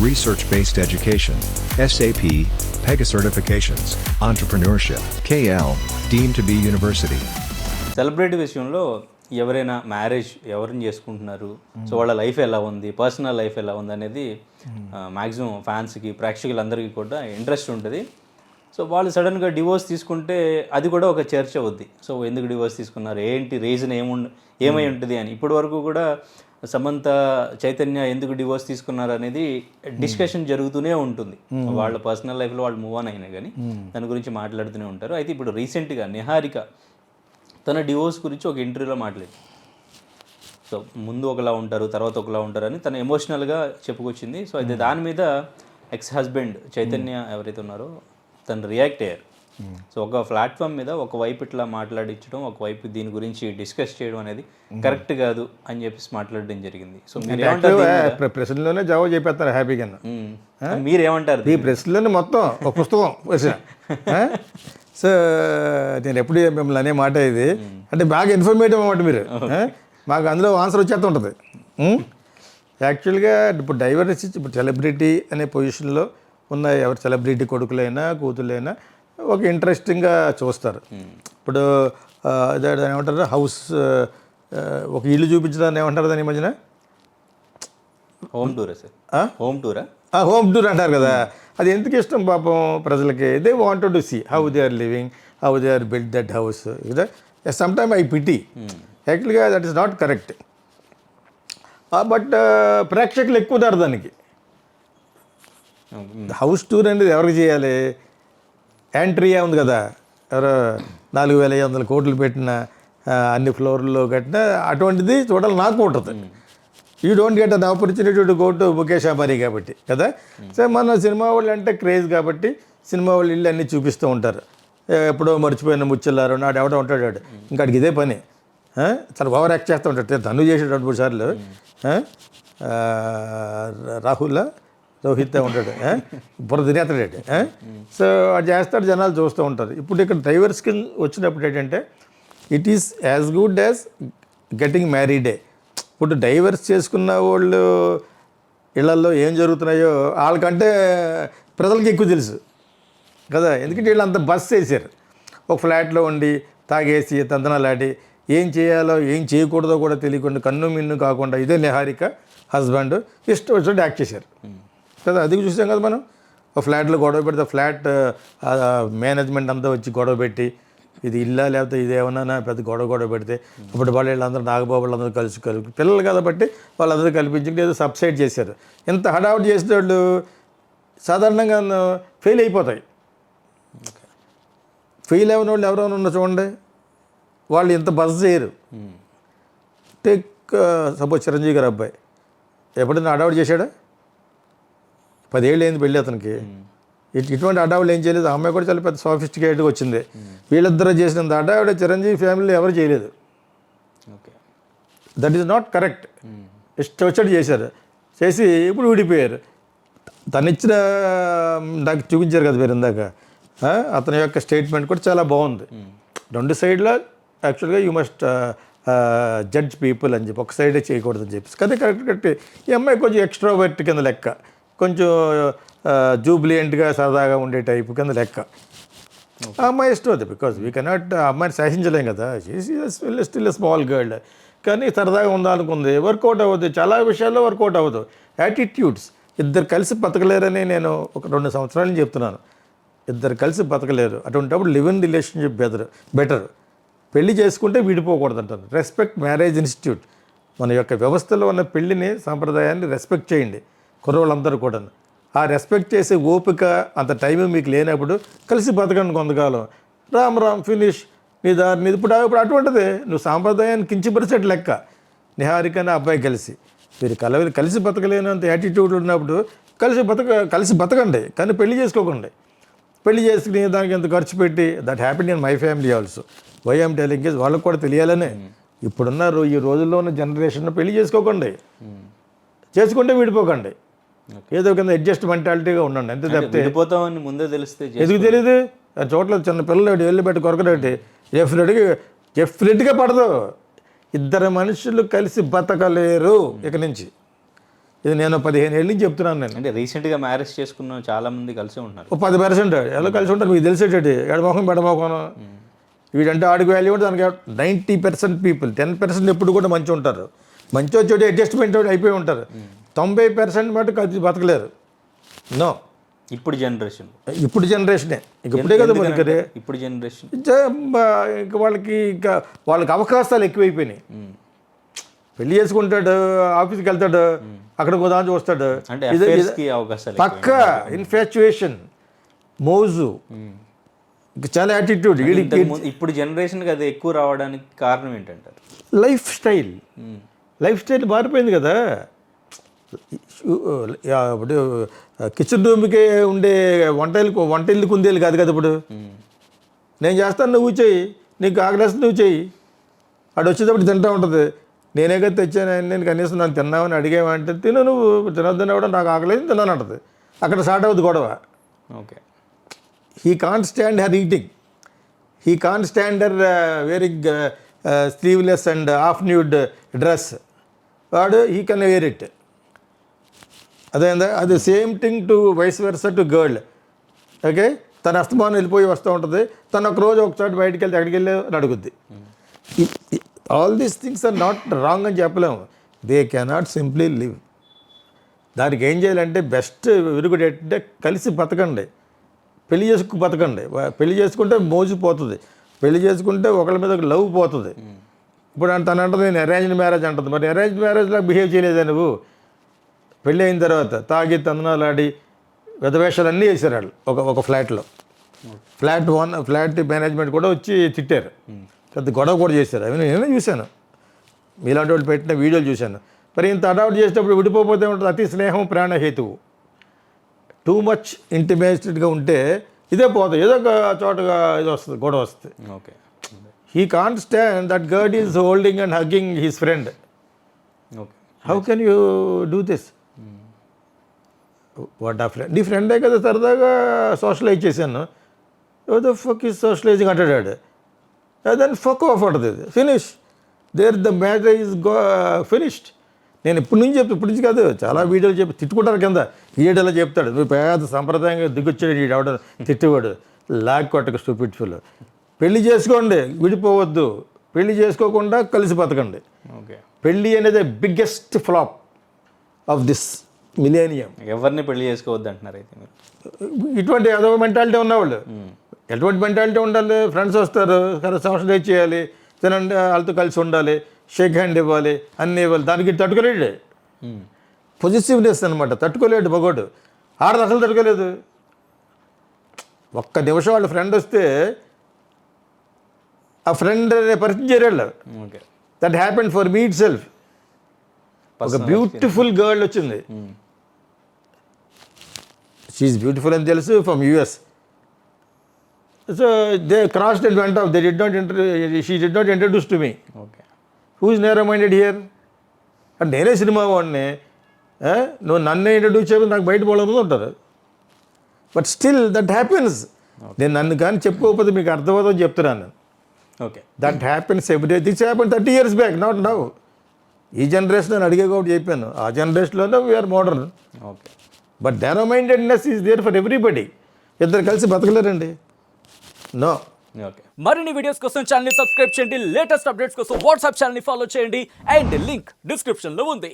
research-based education, SAP, PEGA certifications, entrepreneurship, KL, deemed to be university. Celebrity విషయంలో ఎవరైనా marriage ఎవరిని చేసుకుంటున్నారు, so వాళ్ళ లైఫ్ ఎలా ఉంది, పర్సనల్ లైఫ్ ఎలా ఉంది అనేది మ్యాక్సిమం ఫ్యాన్స్కి ప్రేక్షకులందరికీ కూడా ఇంట్రెస్ట్ ఉంటుంది. సో వాళ్ళు సడన్గా డివోర్స్ తీసుకుంటే అది కూడా ఒక చర్చ అవుద్ది. సో ఎందుకు డివోర్స్ తీసుకున్నారు, ఏంటి రీజన్ ఏమై ఉంటుంది అని. ఇప్పటి వరకు కూడా సమంత చైతన్య ఎందుకు డివోర్స్ తీసుకున్నారు అనేది డిస్కషన్ జరుగుతూనే ఉంటుంది. వాళ్ళ పర్సనల్ లైఫ్లో వాళ్ళు మూవ్ ఆన్ అయినా కానీ దాని గురించి మాట్లాడుతూనే ఉంటారు. అయితే ఇప్పుడు రీసెంట్గా నిహారిక తన డివోర్స్ గురించి ఒక ఇంటర్వ్యూలో మాట్లాడింది. సో ముందు ఒకలా ఉంటారు, తర్వాత ఒకలా ఉంటారు అని తను ఎమోషనల్గా చెప్పుకొచ్చింది. సో అయితే దాని మీద ఎక్స్ హస్బెండ్ చైతన్య ఎవరైతే ఉన్నారో తను రియాక్ట్ అయ్యారు. సో ఒక ప్లాట్ఫామ్ మీద ఒకవైపు ఇట్లా మాట్లాడించడం, ఒకవైపు దీని గురించి డిస్కస్ చేయడం అనేది కరెక్ట్ కాదు అని చెప్పేసి మాట్లాడడం జరిగింది. సో మీరు ప్రశ్నలోనే జవాబు చెప్పేస్తారు హ్యాపీగా. మీరేమంటారు? ఈ ప్రశ్నలోనే మొత్తం ఒక పుస్తకం. సో నేను ఎప్పుడు మిమ్మల్ని అనే మాట ఇది అంటే బాగా ఇన్ఫర్మేటివ్ అన్నమాట మీరు. మాకు అందులో ఆన్సర్ వచ్చేస్తూ ఉంటుంది. యాక్చువల్గా ఇప్పుడు డైవర్సిటీ, ఇప్పుడు సెలబ్రిటీ అనే పొజిషన్లో ఉన్న ఎవరు సెలబ్రిటీ కొడుకులైనా కూతుళ్ళైనా ఒక ఇంట్రెస్టింగ్గా చూస్తారు. ఇప్పుడు దాన్ని ఏమంటారు, హౌస్ ఒక ఇల్లు చూపించడాన్ని ఏమంటారు దాని మధ్యన హోమ్ టూరా సార్? హోమ్ టూరా? హోమ్ టూర్ అంటారు కదా. అది ఎందుకు ఇష్టం పాపం ప్రజలకి. They wanted to see how they are living, how they are build that house. Some time I pity. యాక్చువల్గా that is not correct. But ప్రేక్షకులు ఎక్కువ ఉన్నారు దానికి. హౌస్ టూర్ అనేది ఎవరికి చేయాలి? యాంట్రియా ఉంది కదా, ఎవరో 4,500 కోట్లు పెట్టిన, అన్ని ఫ్లోర్లో కట్టిన అటువంటిది చూడాలి నాకు ఉంటుంది. You don't get an opportunity to go to Mukesh Ambani కాబట్టి కదా. సో మన సినిమా వాళ్ళు అంటే క్రేజ్ కాబట్టి సినిమా వాళ్ళు ఇల్లు అన్నీ చూపిస్తూ ఉంటారు. ఎప్పుడో మర్చిపోయిన ముచ్చల్లారు నాడు ఎవడో ఉంటాడు, ఇంకాడికి ఇదే పని. చాలా ఓవర్ యాక్ట్ చేస్తూ ఉంటాడు. తను చేసాడు 2-3 సార్లు. రోహిత్ ఉంటాడు, బుర్ర తినేస్తాడు. సో అది చేస్తాడు, జనాలు చూస్తూ ఉంటారు. ఇప్పుడు ఇక్కడ డైవర్స్కి వచ్చినప్పుడు ఏంటంటే it is as good as getting మ్యారీడే. ఇప్పుడు డైవర్స్ చేసుకున్న వాళ్ళు ఇళ్లల్లో ఏం జరుగుతున్నాయో వాళ్ళకంటే ప్రజలకి ఎక్కువ తెలుసు కదా. ఎందుకంటే వీళ్ళు అంత బస్ చేశారు. ఒక ఫ్లాట్లో ఉండి తాగేసి తందనాలాడి ఏం చేయాలో ఏం చేయకూడదో కూడా తెలియకుండా కన్ను మిన్ను కాకుండా ఇదే నిహారిక హస్బెండ్ ఇష్టం వచ్చినట్టు యాక్ట్ చేశారు కదా. అది చూసాం కదా మనం. ఒక ఫ్లాట్లో గొడవ పెడితే ఫ్లాట్ మేనేజ్మెంట్ అంతా వచ్చి గొడవ పెట్టి ఇది ఇల్లా లేకపోతే ఇదేమన్నా పెద్ద గొడవ పెడితే అప్పుడు వీళ్ళందరూ నాగబాబు వాళ్ళందరూ కలిసి పిల్లలు కాబట్టి వాళ్ళందరూ కల్పించి ఏదో సబ్సైడ్ చేశారు. ఎంత హడావుట్ చేసిన వాళ్ళు సాధారణంగా ఫెయిల్ అయిపోతాయి. ఫెయిల్ అయిన వాళ్ళు ఎవరైనా ఉన్నా చూడండి, వాళ్ళు ఇంత బజ్ చేయరు. టేక్ సపోజ్ చిరంజీవి గారు అబ్బాయి ఎప్పుడైనా హడావుట్ చేశాడా? 10 ఏళ్ళు అయింది పెళ్ళి అతనికి. ఇటువంటి అడావులు ఏం చేయలేదు. ఆ అమ్మాయి కూడా చాలా పెద్ద సోఫిస్టికేట్గా వచ్చింది. వీళ్ళిద్దరూ చేసినంత అడావిడ చిరంజీవి ఫ్యామిలీలో ఎవరు చేయలేదు. That is not correct. ఇష్టం వచ్చాడు చేశారు, చేసి ఇప్పుడు విడిపోయారు. తనిచ్చిన నాకు చూపించారు కదా మీరు ఇందాక, అతని యొక్క స్టేట్మెంట్ కూడా చాలా బాగుంది. 2 సైడ్లో యాక్చువల్గా యూ మస్ట్ జడ్జ్ పీపుల్ అని చెప్పి ఒక సైడే చేయకూడదని చెప్పి కదా. కరెక్ట్. ఈ అమ్మాయి కొంచెం ఎక్స్ట్రోవర్ట్ కింద లెక్క, కొంచెం జూబ్లియంట్గా సరదాగా ఉండే టైపు కింద లెక్క. ఆ అమ్మాయి ఇష్టం అది. బికాజ్ వీ కెనాట్ ఆ అమ్మాయిని శాసించలేం కదా. Still small girl. కానీ సరదాగా ఉండాలనుకుంది, వర్కౌట్ అవ్వదు. చాలా విషయాల్లో వర్కౌట్ అవ్వదు. యాటిట్యూడ్స్ ఇద్దరు కలిసి బతకలేరని నేను ఒక 2 సంవత్సరాల నుంచి చెప్తున్నాను. ఇద్దరు కలిసి బతకలేరు. అటువంటిప్పుడు లివ్ ఇన్ రిలేషన్షిప్ బెటర్. పెళ్లి చేసుకుంటే విడిపోకూడదు అంటారు. Respect marriage institute. మన యొక్క వ్యవస్థలో ఉన్న పెళ్లిని సాంప్రదాయాన్ని రెస్పెక్ట్ చేయండి కుర్రోళ్ళందరూ కూడా. ఆ రెస్పెక్ట్ చేసే ఓపిక అంత టైం మీకు లేనప్పుడు కలిసి బతకండి కొంతకాలం. రామ్ ఫినిష్ నీ దారిని. ఇప్పుడు అటువంటిదే నువ్వు సాంప్రదాయాన్ని కించిపరిచేట లెక్క. నిహారికని అబ్బాయి మీరు కలిసి బతకలేనంత యాటిట్యూడ్ ఉన్నప్పుడు కలిసి బతకండి, కానీ పెళ్లి చేసుకోకండి. పెళ్లి చేసుకుని దానికి ఎంత ఖర్చు పెట్టి that happened in my family also. Why I'm telling is వాళ్ళకి కూడా తెలియాలనే. ఇప్పుడున్న ఈ రోజుల్లో ఉన్న జనరేషన్లో పెళ్లి చేసుకోకండి, చేసుకుంటే విడిపోకండి. ఏదో కింద అడ్జస్ట్ మెంటాలిటీగా ఉండండి. ఎంత తప్పితే విడిపోతామని ముందే తెలిస్తే ఎందుకు తెలియదు? చోట్ల చిన్న పిల్లలు వెళ్ళి పెట్టి కొరకడేటి డెఫినెట్గా పడదు. 2 మనుషులు కలిసి బతకలేరు ఇక నుంచి. ఇది నేను 15 ఏళ్ళ నుంచి చెప్తున్నాను నేను. అంటే రీసెంట్గా మ్యారేజ్ చేసుకున్న చాలా మంది కలిసే ఉంటున్నారు. ఓ 10% ఎలా కలిసి ఉంటారు మీకు తెలిసేటట్టు ఎడమొఖం బెడమొఖం. వీడంటే ఆడికి వాల్యూ ఉంటుంది దానికి. 90% పీపుల్ 10% ఎప్పుడు కూడా మంచి ఉంటారు. మంచి వచ్చేటి అడ్జస్ట్మెంట్ అయిపోయి ఉంటారు. 90% మటు కలిసి బతకలేరు. నో, ఇప్పుడు జనరేషన్ ఇప్పుడు జనరేషనే ఇంక ఇప్పుడే కదా బతకరే. ఇప్పుడు జనరేషన్ ఇంకా వాళ్ళకి అవకాశాలు ఎక్కువైపోయినాయి. పెళ్లి చేసుకుంటాడు, ఆఫీస్కి వెళ్తాడు, అక్కడ గోదాం చూస్తాడు, అంటే affairs-కి అవకాశాలు పక్క ఇన్ఫాచ్యుయేషన్, మోజు, చాలా యాటిట్యూడ్. ఇప్పుడు జనరేషన్కి అది ఎక్కువ రావడానికి కారణం ఏంటంటారు? లైఫ్ స్టైల్ మారిపోయింది కదా. ఇప్పుడు కిచెన్ రూమ్కి ఉండే వంటలు కుందేలు కాదు కదా ఇప్పుడు. నేను చేస్తాను, నువ్వు చెయ్యి, నీకు ఆకలేస్తే నువ్వు చెయ్యి. అటు వచ్చేటప్పుడు తింటూ ఉంటుంది. నేనే కదా తెచ్చాను, నేను కనీసం నన్ను తిన్నామని అడిగేవంటే తిను, నువ్వు తినొద్దని కూడా నాకు ఆకలేదు తిన్నాను అంటది. అక్కడ స్టార్ట్ అవుతుంది గొడవ. Okay, he can't stand her eating, he can't stand her wearing sleeveless and half nude dress. వాడు హీ కెన్ వేర్ ఇట్. అదేందా, అది same thing to vice versa to girl. Okay, తన అస్తమానం వెళ్ళిపోయి వస్తూ ఉంటుంది. తను ఒకరోజు ఒకసారి బయటికి వెళ్తే ఎక్కడికి వెళ్ళి అడుగుద్ది. All these things are not wrong అని చెప్పలేము. They cannot simply live. దానికి ఏం చేయాలంటే బెస్ట్ విరుగుడు ఏంటంటే కలిసి బతకండి, పెళ్లి చేసుకు బతకండి. పెళ్లి చేసుకుంటే మోజు పోతుంది, పెళ్లి చేసుకుంటే ఒకళ్ళ మీద ఒక లవ్ పోతుంది. ఇప్పుడు తను అంటుంది నేను అరేంజ్డ్ మ్యారేజ్ అంటుంది. మరి అరేంజ్డ్ మ్యారేజ్లా బిహేవ్ చేయలేదా నువ్వు? పెళ్ళి అయిన తర్వాత తాగి తందనాలు ఆడి విధవేషాలన్నీ వేసారు వాళ్ళు ఒక ఫ్లాట్లో. ఫ్లాట్ మేనేజ్మెంట్ కూడా వచ్చి తిట్టారు, పెద్ద గొడవ కూడా చేశారు. అవి నేనే చూశాను, మీలాంటి వాళ్ళు పెట్టిన వీడియోలు చూశాను. మరి ఇంత అడాప్ట్ చేసేటప్పుడు విడిపోతే ఉంటుంది. అతి స్నేహం ప్రాణహేతువు. టూ మచ్ ఇంటిమేటెడ్గా ఉంటే ఇదే పోతుంది, ఏదో ఒక చోటగా ఇది వస్తుంది, గొడవ వస్తుంది. Okay, he can't stand that girl is holding and hugging his friend. Okay, how can you do this? What ఆ ఫ్రెండ్, నీ ఫ్రెండే కదా సరదాగా సోషలైజ్ చేశాను. ద ఫక్ ఈజ్ సోషలైజింగ్ అంటాడు. దెన్ ఫక్ ఆఫ్ అంటది. Finish there the matter is finished. నేను ఇప్పటి నుంచి కాదు, చాలా వీడియోలు చెప్పి తిట్టుకుంటారు కింద. ఈడలా చెప్తాడు, నువ్వు పేద సంప్రదాయంగా దిగొచ్చాడు ఈ ఆవిడ తిట్టేవాడు. లాగ్ కొట్టక స్టూపిడ్ ఫుల్. పెళ్లి చేసుకోండి, విడిపోవద్దు. పెళ్లి చేసుకోకుండా కలిసి బతకండి. ఓకే, పెళ్ళి అనేది biggest flop of this millennium. ఎవరిని పెళ్లి చేసుకోవద్దు అంటున్నారు అయితే మీరు? ఇటువంటి ఏదో మెంటాలిటీ ఉన్నవాళ్ళు. ఎటువంటి మెంటాలిటీ ఉండాలి? ఫ్రెండ్స్ వస్తారు, సోషలైజ్ చేయాలి, తినండి, వాళ్ళతో కలిసి ఉండాలి, షేక్ హ్యాండ్ ఇవ్వాలి, అన్నీ ఇవ్వాలి. దానికి తట్టుకోలేడు. పొజిటివ్నెస్ అనమాట, తట్టుకోలేడు మగోడు. ఆడది అసలు తట్టుకోలేదు. ఒక్క నిమిషం వాళ్ళ ఫ్రెండ్ వస్తే ఆ ఫ్రెండ్ పరిచయం చేరాళ్ళు. Okay, that happened for me itself. ఒక బ్యూటిఫుల్ గర్ల్ వచ్చింది. షీఈస్ బ్యూటిఫుల్ అని తెలుసు, from US. So they crossed and went off. They did not she did not introduce to me. Okay, who is narrow minded here? అంటే నేనే cinema వాడిని, నువ్వు నన్నే introduce చేయడం నాకు బయట పోవడం ఉంటారు. But still that happens. నేను నన్ను కానీ చెప్పుకోకపోతే మీకు అర్థమవుతుందని చెప్తున్నాను. Okay, that happens every day. This happen 30 years back, not now. ఈ జనరేషన్ నేను అడిగే కాబట్టి చెప్పాను. ఆ జనరేషన్లోనే we are modern. Okay, but narrow mindedness is there for everybody. ఇద్దరు కలిసి బతకలేరండి. నో. ఓకే. మరిన్ని వీడియోస్ కోసం ఛానల్ ని సబ్స్క్రైబ్ చేయండి. లేటెస్ట్ అప్డేట్స్ కోసం వాట్సాప్ ఛానల్ ని ఫాలో చేయండి. అండ్ లింక్ డిస్క్రిప్షన్ లో ఉంది.